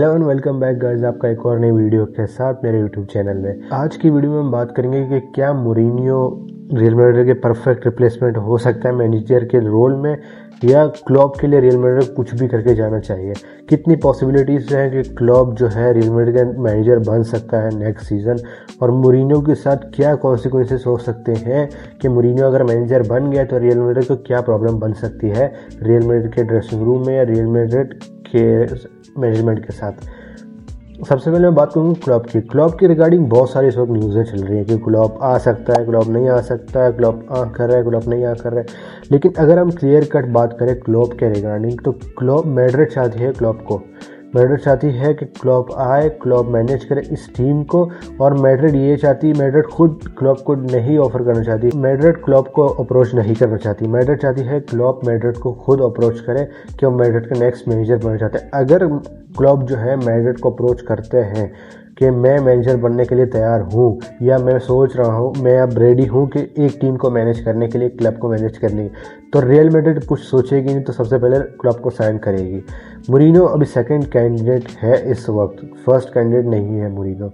Hello and welcome back guys, आपका एक और नई वीडियो के साथ मेरे यूट्यूब चैनल में। आज की वीडियो में हम बात करेंगे कि क्या मूरिन्हो रियल मैड्रिड के परफेक्ट रिप्लेसमेंट हो सकता है मैनेजर के रोल में, या क्लॉप के लिए रियल मैड्रिड कुछ भी करके जाना चाहिए। कितनी पॉसिबिलिटीज़ हैं कि क्लॉप जो है रियल मैड्रिड का मैनेजर बन सकता है नेक्स्ट सीज़न, और मूरिन्हो के साथ क्या कॉन्सिक्वेंसेस हो सकते हैं कि मूरिन्हो अगर मैनेजर बन गया तो रियल मैड्रिड को क्या प्रॉब्लम बन सकती है रियल मैड्रिड के ड्रेसिंग रूम में या रियल मैड्रिड के मैनेजमेंट के साथ। सबसे पहले मैं बात करूँगा क्लॉप की रिगार्डिंग बहुत सारी इस वक्त न्यूज़ें चल रही हैं कि क्लॉप आ सकता है, क्लॉप नहीं आ सकता है, क्लॉप आ कर रहा है, क्लॉप नहीं आ कर रहा है। लेकिन अगर हम क्लियर कट बात करें क्लॉप के रिगार्डिंग, तो क्लॉप मैड्रिड चाहती है मैड्रिड चाहती है कि क्लॉप आए, क्लॉप मैनेज करे इस टीम को। और मैड्रिड ये चाहती है, मैड्रिड खुद क्लॉप को नहीं ऑफर करना चाहती, मैड्रिड क्लॉप को अप्रोच नहीं करना चाहती। मैड्रिड चाहती है क्लॉप मैड्रिड को खुद अप्रोच करे कि वो मैड्रिड का नेक्स्ट मैनेजर बनना चाहते हैं। अगर क्लॉप जो है मैड्रिड को अप्रोच करते हैं कि मैं मैनेजर बनने के लिए तैयार हूँ, या मैं सोच रहा हूँ, मैं अब रेडी हूँ कि एक टीम को मैनेज करने के लिए, क्लब को मैनेज करने की, तो रियल मैड्रिड कुछ सोचेगी नहीं, तो सबसे पहले क्लब को साइन करेगी। मूरिन्हो अभी सेकंड कैंडिडेट है इस वक्त, फर्स्ट कैंडिडेट नहीं है मूरिन्हो।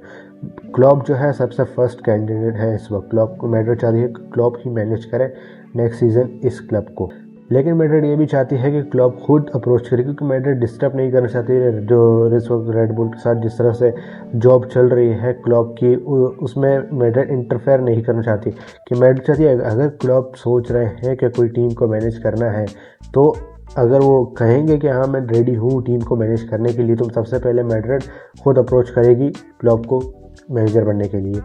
क्लॉप जो है सबसे फर्स्ट कैंडिडेट है इस वक्त। क्लॉप को मैड्रिड चाहती है कि क्लॉप ही मैनेज करे नेक्स्ट सीज़न इस क्लब को। लेकिन मैड्रिड ये भी चाहती है कि क्लॉप खुद अप्रोच करे, क्योंकि मैड्रिड डिस्टर्ब नहीं करना चाहती है जो इस वक्त रेड बुल के साथ जिस तरह से जॉब चल रही है क्लॉप की, उसमें मैड्रिड इंटरफेयर नहीं करना चाहती। कि मैड्रिड चाहती है अगर क्लॉप सोच रहे हैं कि कोई टीम को मैनेज करना है, तो अगर वो कहेंगे कि हाँ मैं रेडी हूँ टीम को मैनेज करने के लिए, तो सबसे पहले मैड्रिड खुद अप्रोच करेगी क्लॉप को मैनेजर बनने के लिए।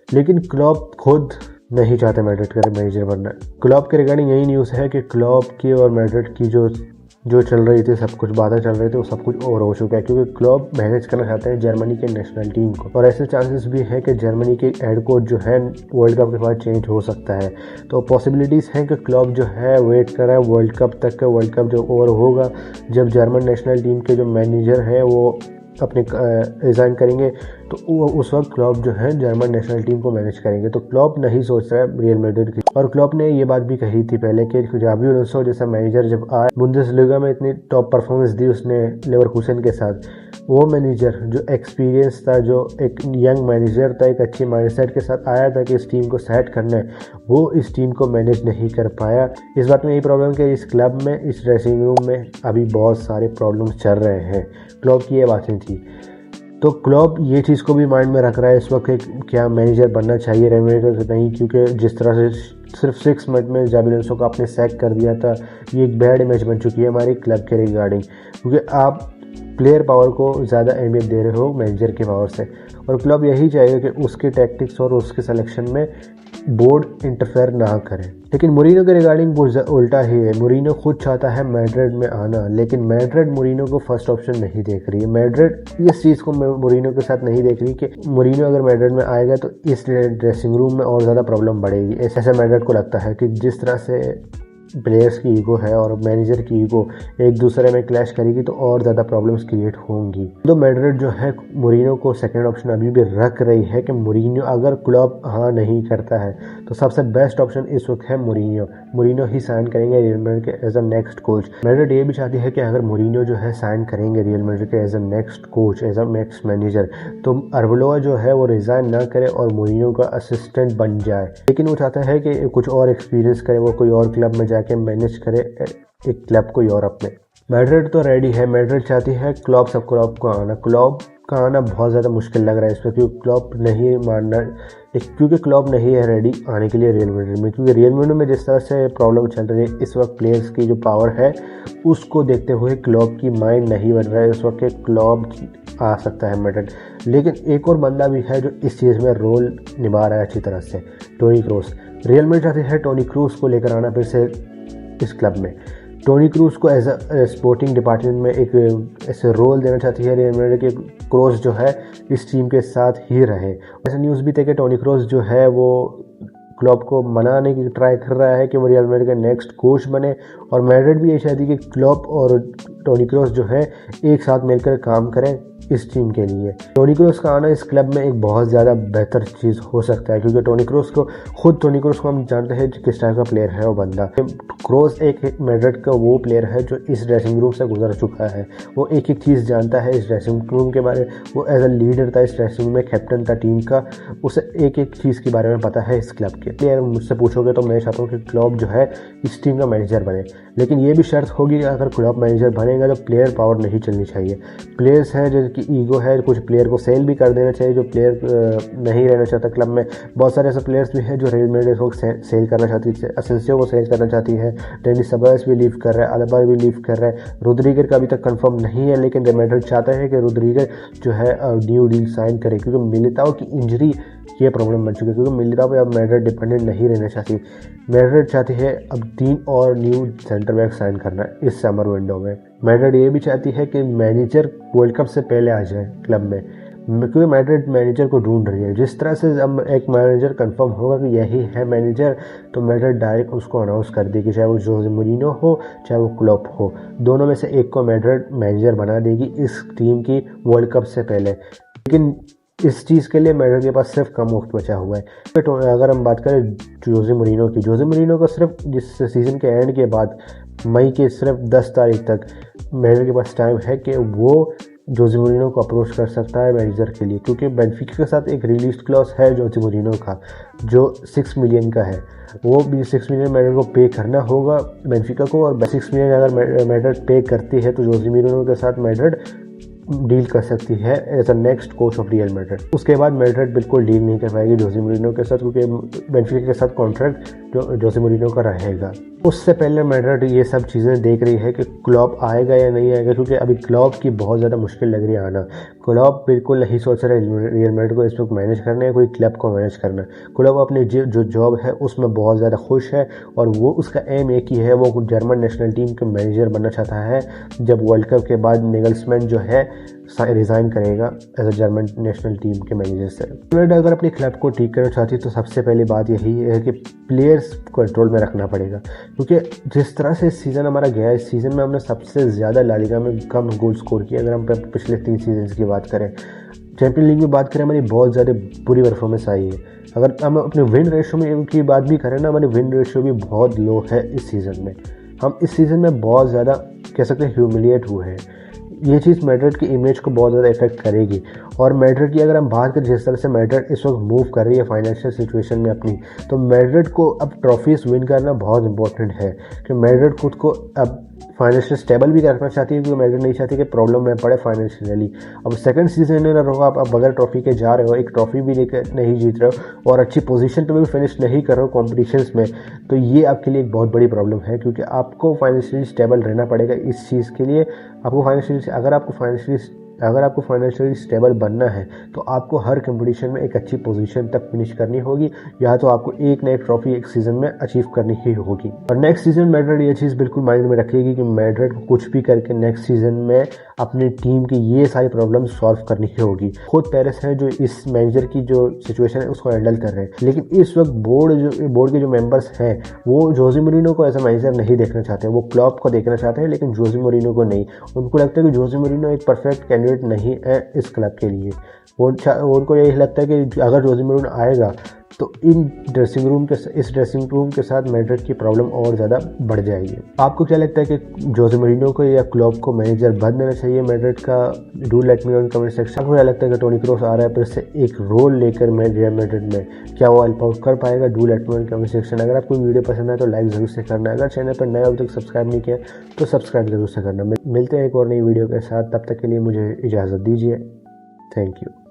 लेकिन क्लॉप खुद नहीं चाहते मैड्रिड का मैनेजर बनना। क्लॉप के रिगार्डिंग यही न्यूज़ है कि क्लॉप की और मैड्रिड की जो चल रही थी, सब कुछ बातें चल रही थी, वो सब कुछ और हो चुका है, क्योंकि क्लॉप मैनेज करना चाहते हैं जर्मनी के नेशनल टीम को। और ऐसे चांसेस भी है कि जर्मनी के हेड कोच जो है वर्ल्ड कप के बाद चेंज हो सकता है। तो पॉसिबिलिटीज़ हैं कि क्लॉप जो है वेट कर रहा है वर्ल्ड कप तक का। वर्ल्ड कप जो ओवर होगा, जब जर्मन नेशनल टीम के जो मैनेजर हैं वो अपने रिज़ाइन करेंगे, तो उस वक्त क्लॉप जो है जर्मन नेशनल टीम को मैनेज करेंगे। तो क्लॉप नहीं सोच रहा है रियल मैड्रिड की। और क्लॉप ने ये बात भी कही थी पहले कि जाबी अलोंसो जैसा मैनेजर जब आए, बुंदेसलीगा में इतनी टॉप परफॉर्मेंस दी उसने लेवरकुसन के साथ, वो मैनेजर जो एक्सपीरियंस था, जो एक यंग मैनेजर था, एक अच्छी माइंडसेट के साथ आया था कि इस टीम को सेट करना है, वो इस टीम को मैनेज नहीं कर पाया। इस बात में यही प्रॉब्लम कि इस क्लब में, इस ड्रेसिंग रूम में अभी बहुत सारे प्रॉब्लम्स चल रहे हैं। क्लॉप की ये बातें थी, तो क्लॉप ये चीज़ को भी माइंड में रख रहा है इस वक्त क्या मैनेजर बनना चाहिए रेमेडियल नहीं, क्योंकि जिस तरह से सिर्फ 6 मिनट में जाबी अलोंसो को आपने सैक कर दिया था, ये एक बैड इमेज बन चुकी है हमारी क्लब के रिगार्डिंग, क्योंकि आप प्लेयर पावर को ज़्यादा अहमियत दे रहे हो मैनेजर के पावर से। और क्लब यही चाहेगा कि उसके टैक्टिक्स और उसके सिलेक्शन में बोर्ड इंटरफेयर ना करे। लेकिन मूरिन्हो के रिगार्डिंग वो उल्टा ही है। मूरिन्हो खुद चाहता है मैड्रिड में आना, लेकिन मैड्रिड मूरिन्हो को फर्स्ट ऑप्शन नहीं देख रही है। मैड्रिड इस चीज़ को मूरिन्हो के साथ नहीं देख रही कि मूरिन्हो अगर मैड्रिड में आएगा तो इस ड्रेसिंग रूम में और ज़्यादा प्रॉब्लम बढ़ेगी। ऐसा मैड्रिड को लगता है कि जिस तरह से प्लेयर्स की ईगो है और मैनेजर की ईगो एक दूसरे में क्लैश करेगी, तो और ज़्यादा प्रॉब्लम्स क्रिएट होंगी। तो मैड्रिड जो है मूरिन्हो को सेकंड ऑप्शन अभी भी रख रही है कि मूरिन्हो अगर क्लॉप हाँ नहीं करता है, तो सबसे बेस्ट ऑप्शन इस वक्त है मूरिन्हो ही साइन करेंगे रियल मैड्रिड के as a next coach. Madrid ये भी चाहती है कि अगर मूरिन्हो जो है साइन करेंगे रियल मैड्रिड के as a next coach, as a next manager, तो अरबलोआ जो है वो रिज़ाइन ना करे और मूरिन्हो का असिस्टेंट बन जाए। लेकिन वो चाहता है कि कुछ और एक्सपीरियंस करे, वो कोई और क्लब में के मैनेज करे एक क्लब को यूरोप में। मैड्रिड तो रेडी है, मैड्रिड चाहती है क्लॉप को आना। क्लॉप का आना बहुत ज़्यादा मुश्किल लग रहा है इस पर, क्योंकि क्लॉप नहीं मानना, क्योंकि क्लॉप नहीं है रेडी आने के लिए रियल मैड्रिड में। क्योंकि रियल मैड्रिड में जिस तरह से प्रॉब्लम चल रही है इस वक्त, प्लेयर्स की जो पावर है उसको देखते हुए क्लॉप की माइंड नहीं बन रहा है इस वक्त क्लॉप आ सकता है मैड्रिड। लेकिन एक और बंदा भी है जो इस चीज़ में रोल निभा रहा है अच्छी तरह से, टोनी क्रूस। रियल मैड्रिड चाहती है टोनी क्रूस को लेकर आना फिर से इस क्लब में। टोनी क्रूस को एज अ स्पोर्टिंग डिपार्टमेंट में एक ऐसे रोल देना चाहती है रियल मैड्रिड कि क्रूस जो है इस टीम के साथ ही रहे। ऐसा न्यूज़ भी थे कि टोनी क्रूस जो है वो क्लॉप को मनाने की ट्राई कर रहा है कि वो रियल मैड्रिड का नेक्स्ट कोच बने, और मैड्रिड भी ये चाहती है कि क्लॉप और टोनी क्रूस जो है एक साथ मिलकर काम करें इस टीम के लिए। टोनी क्रूस का आना इस क्लब में एक बहुत ज़्यादा बेहतर चीज़ हो सकता है, क्योंकि टोनी क्रूस को हम जानते हैं किस टाइप का प्लेयर है वो बंदा। क्रूस एक मैड्रिड का वो प्लेयर है जो इस ड्रेसिंग रूम से गुजर चुका है, वो एक एक चीज़ जानता है इस ड्रेसिंग रूम के बारे। वो एज अ लीडर था इस ड्रेसिंग रूम में, कैप्टन था टीम का, उसे एक एक चीज़ के बारे में पता है इस क्लब के। प्लेयर मुझसे पूछोगे तो मैं चाहता हूँ कि क्लब जो है इस टीम का मैनेजर बने, लेकिन ये भी शर्त होगी कि अगर क्लब मैनेजर बनेगा तो प्लेयर पावर नहीं चलनी चाहिए। प्लेयर्स हैं जिनकी ईगो है, कुछ प्लेयर को सेल भी कर देना चाहिए जो प्लेयर नहीं रहना चाहता क्लब में। बहुत सारे ऐसे प्लेयर्स भी हैं जो रियल मैड्रिड को सेल करना चाहती है, असेंसियो को सेल करना चाहती है, डेनिस सेबायोस भी लीव कर रहा है, अल्बा भी लीव कर रहा है, रोड्रिगर का अभी तक कंफर्म नहीं है, लेकिन मैड्रिड चाहता है कि रोड्रिगर जो है न्यू डील साइन करे, क्योंकि मिलिताओ की इंजरी ये प्रॉब्लम बन चुकी है, क्योंकि मिलिताओ पे अब मैड्रिड डिपेंडेंट नहीं रहना चाहती। मैड्रिड चाहती है अब 3 और न्यू सेंटर बैक साइन करना इस समर विंडो में। मैड्रिड ये भी चाहती है कि मैनेजर वर्ल्ड कप से पहले आ जाए क्लब में, क्योंकि मैड्रिड मैनेजर को ढूंढ रही है। जिस तरह से अब एक मैनेजर कंफर्म होगा कि यही है मैनेजर, तो मैड्रिड डायरेक्ट उसको अनाउंस कर देगी, चाहे वो जोसे मूरिन्हो हो चाहे वो क्लोप हो, दोनों में से एक को मैड्रिड मैनेजर बना देगी इस टीम की वर्ल्ड कप से पहले। लेकिन इस चीज़ के लिए मैड्रिड के पास सिर्फ कम वक्त बचा हुआ है। तो अगर हम बात करें जोसे मूरिन्हो की, जोसे मूरिन्हो को सिर्फ जिस सीज़न के एंड के बाद मई के सिर्फ 10 तारीख तक मैड्रिड के पास टाइम है कि वो जोसे मूरिन्हो को अप्रोच कर सकता है मैनेजर के लिए, क्योंकि बेनफिका के साथ एक रिलीज क्लॉज है जोसे मूरिन्हो का जो 6 मिलियन का है। वो भी 6 मिलियन मैड्रिड को पे करना होगा बेनफिका को, और 6 मिलियन अगर मैड्रिड पे करती है तो जोसे मूरिन्हो के साथ मैड्रिड डील कर सकती है as a next coach of Real Madrid. उसके बाद मैड्रिड बिल्कुल डील नहीं कर पाएगी जोसे मूरिन्हो के साथ, क्योंकि बेनफिका के साथ कॉन्ट्रैक्ट जोसे मूरिन्हो का रहेगा। उससे पहले मैड्रिड ये सब चीज़ें देख रही है कि क्लब आएगा या नहीं आएगा, क्योंकि अभी क्लब की बहुत ज़्यादा मुश्किल लग रही है आना। क्लब बिल्कुल नहीं सोच रहा है रियल मैड्रिड को इस वक्त मैनेज करना है, कोई क्लब को मैनेज करना है। क्लब अपने जो जॉब है उसमें बहुत ज़्यादा खुश है, और वो उसका एम एक ही है, वो जर्मन नेशनल टीम के मैनेजर बनना चाहता है जब वर्ल्ड कप के बाद निगल्समैन जो है रिज़ाइन करेगा as a German national team के मैनेजर से। मैड्रिड अगर अपनी क्लब को ठीक करना चाहती है तो सबसे पहली बात यही है कि प्लेयर्स कंट्रोल में रखना पड़ेगा, क्योंकि जिस तरह से सीज़न हमारा गया है, इस सीज़न में हमने सबसे ज़्यादा ला लीगा में कम गोल स्कोर किया। अगर हम पिछले 3 सीजन की बात करें, चैंपियन लीग में बात करें, हमारी बहुत ज़्यादा बुरी परफॉर्मेंस आई है। अगर हम अपने विन रेशियो में की बात भी करें ना, हमारी विन रेशियो भी बहुत लो है इस सीज़न में। हम इस सीज़न में बहुत ज़्यादा कह सकते हैं ह्यूमिलिएट हुए हैं। ये चीज़ मैड्रिड की इमेज को बहुत ज़्यादा इफेक्ट करेगी। और मैड्रिड की अगर हम बात करें, जिस तरह से मैड्रिड इस वक्त मूव कर रही है फाइनेंशियल सिचुएशन में अपनी, तो मैड्रिड को अब ट्रॉफीज विन करना बहुत इंपॉर्टेंट है, कि मैड्रिड खुद को अब फाइनेंशियल स्टेबल भी रखना चाहती है, क्योंकि मैड्रिड नहीं चाहती कि प्रॉब्लम में पड़े फाइनेंशियली। अब सेकंड सीजन में रहो आप, अब बगैर ट्रॉफी के जा रहे हो, एक ट्रॉफी भी लेकर नहीं जीत रहे हो और अच्छी पोजीशन पे भी फिनिश नहीं कर रहे हो कॉम्पिटिशन्स में, तो ये आपके लिए एक बहुत बड़ी प्रॉब्लम है, क्योंकि आपको फाइनेंशियली स्टेबल रहना पड़ेगा इस चीज़ के लिए। अगर आपको फाइनेंशियली स्टेबल बनना है तो आपको हर कंपटीशन में एक अच्छी पोजीशन तक फिनिश करनी होगी, या तो आपको एक ना एक ट्रॉफी एक सीज़न में अचीव करनी ही होगी। और नेक्स्ट सीज़न मैड्रिड ये चीज़ बिल्कुल माइंड में रखेगी कि मैड्रिड को कुछ भी करके नेक्स्ट सीज़न में अपनी टीम की ये सारी प्रॉब्लम सॉल्व करनी ही होगी। खुद पेरेस है जो इस मैनेजर की जो सिचुएशन है उसको हैंडल कर रहे हैं, लेकिन इस वक्त बोर्ड के जो मेंबर्स हैं वो जोसे मूरिन्हो को एज अ मैनेजर नहीं देखना चाहते, वो क्लब को देखना चाहते हैं, लेकिन जोसे मूरिन्हो को नहीं। उनको लगता है कि जोसे मूरिन्हो एक परफेक्ट कैंडिडेट नहीं है इस क्लब के लिए। उनको यही लगता है कि अगर जोसे मूरिन्हो आएगा तो इस ड्रेसिंग रूम के साथ मैड्रिड की प्रॉब्लम और ज़्यादा बढ़ जाएगी। आपको क्या लगता है कि जोसे मूरिन्हो को या क्लब को मैनेजर बन देना चाहिए मैड्रिड का? Do let me know in comment section. आपको क्या लगता है कि टोनी क्रूस आ रहा है फिर से एक रोल लेकर रियल मैड्रिड में, क्या वो हेल्प आउट कर पाएगा? Do let me know in comment section. अगर आपको वीडियो पसंद है तो लाइक ज़रूर से करना, अगर चैनल पर नए अभी तक सब्सक्राइब नहीं किया तो सब्सक्राइब जरूर से करना। मिलते हैं एक और नई वीडियो के साथ, तब तक के लिए मुझे इजाज़त दीजिए। Thank you.